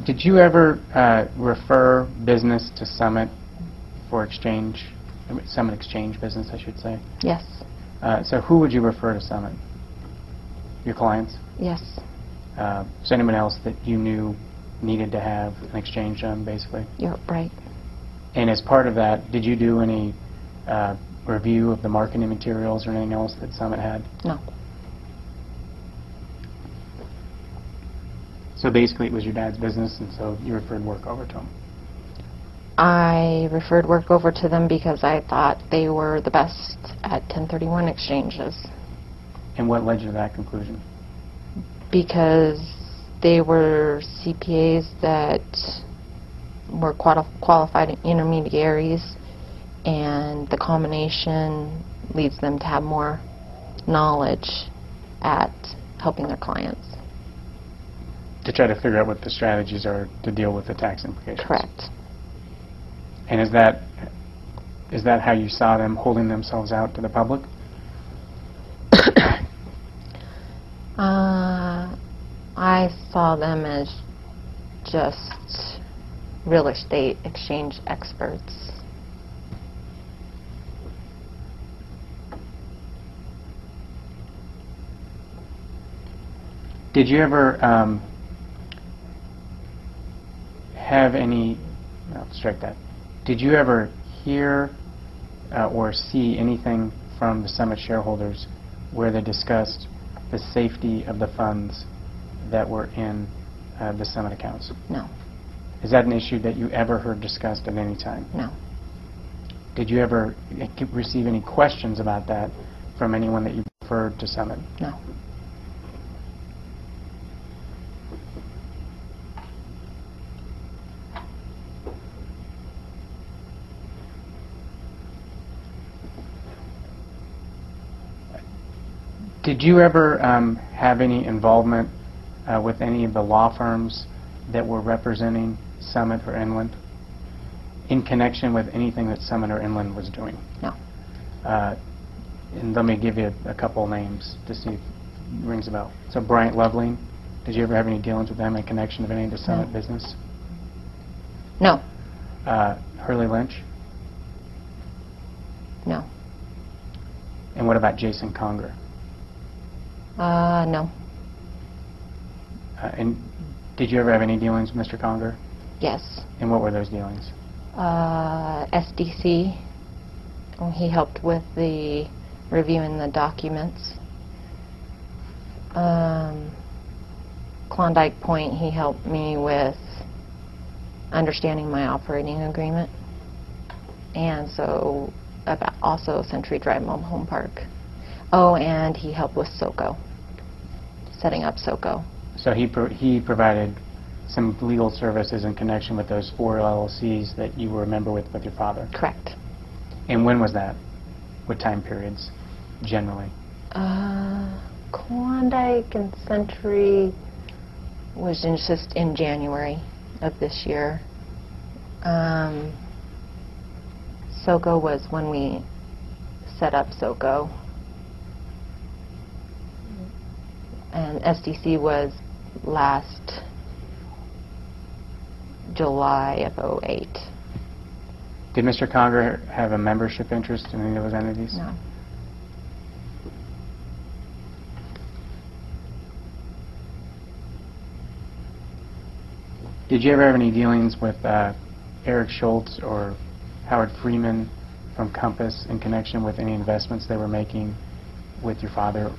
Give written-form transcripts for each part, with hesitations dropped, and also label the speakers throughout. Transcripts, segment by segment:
Speaker 1: Did you ever refer business to Summit for exchange, Summit exchange business, I should say?
Speaker 2: Yes.
Speaker 1: So who would you refer to Summit? Your clients?
Speaker 2: Yes.
Speaker 1: So anyone else that you knew needed to have an exchange done, basically?
Speaker 2: You're right.
Speaker 1: And as part of that, did you do any review of the marketing materials or anything else that Summit had?
Speaker 2: No.
Speaker 1: So basically it was your dad's business, and so you referred work over to him?
Speaker 2: I referred work over to them because I thought they were the best at 1031 exchanges.
Speaker 1: And what led you to that conclusion?
Speaker 2: Because they were CPAs that were qualified intermediaries, and the combination leads them to have more knowledge at helping their clients.
Speaker 1: To try to figure out what the strategies are to deal with the tax implications?
Speaker 2: Correct.
Speaker 1: And is that how you saw them holding themselves out to the public?
Speaker 2: I saw them as just real estate exchange experts.
Speaker 1: Did you ever have any, no, strike that. Did you ever hear or see anything from the Summit shareholders where they discussed the safety of the funds that were in the Summit accounts?
Speaker 2: No.
Speaker 1: Is that an issue that you ever heard discussed at any time?
Speaker 2: No.
Speaker 1: Did you ever receive any questions about that from anyone that you referred to Summit?
Speaker 2: No.
Speaker 1: Did you ever have any involvement with any of the law firms that were representing Summit or Inland in connection with anything that Summit or Inland was doing?
Speaker 2: No.
Speaker 1: And let me give you a couple names to see if it rings a bell. So Bryant Loveling, did you ever have any dealings with them in connection of any of the Summit business?
Speaker 2: No.
Speaker 1: Hurley Lynch?
Speaker 2: No.
Speaker 1: And what about Jason Conger?
Speaker 2: No.
Speaker 1: And did you ever have any dealings with Mr. Conger?
Speaker 2: Yes.
Speaker 1: And what were those dealings?
Speaker 2: SDC. He helped with the reviewing the documents. Klondike Point, he helped me with understanding my operating agreement. And so also Century Drive Mobile Home Park. Oh, and he helped with SOCO, setting up SOCO.
Speaker 1: So he provided some legal services in connection with those 4 LLCs that you were a member with your father?
Speaker 2: Correct.
Speaker 1: And when was that? What time periods, generally?
Speaker 2: Klondike and Century was just in January of this year. SOCO was when we set up SOCO. And SDC was last July of '08.
Speaker 1: Did Mr. Conger have a membership interest in any of those entities?
Speaker 2: No.
Speaker 1: Did you ever have any dealings with Erich Schultz or Howard Friedman from Compass in connection with any investments they were making with your father?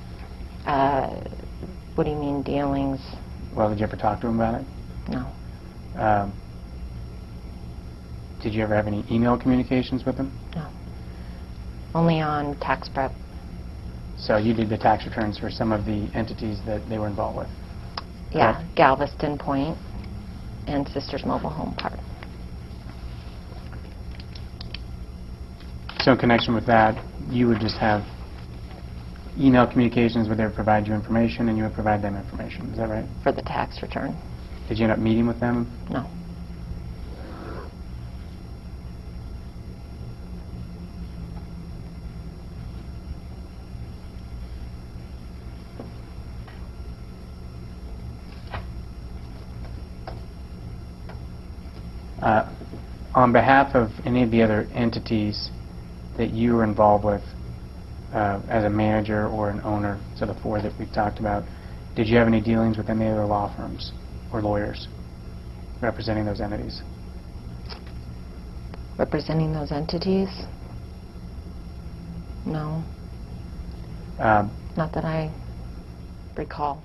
Speaker 2: What do you mean, dealings?
Speaker 1: Well, did you ever talk to him about it?
Speaker 2: No.
Speaker 1: Did you ever have any email communications with him?
Speaker 2: No. Only on tax prep.
Speaker 1: So you did the tax returns for some of the entities that they were involved with?
Speaker 2: Yeah,
Speaker 1: correct?
Speaker 2: Galveston Point and Sisters Mobile Home Park.
Speaker 1: So in connection with that, you would just have email communications where they would provide you information and you would provide them information. Is that right?
Speaker 2: For the tax return.
Speaker 1: Did you end up meeting with them?
Speaker 2: No.
Speaker 1: On behalf of any of the other entities that you were involved with as a manager or an owner, so the 4 that we've talked about, did you have any dealings with any other law firms or lawyers representing those entities?
Speaker 2: Representing those entities? No. Not that I recall.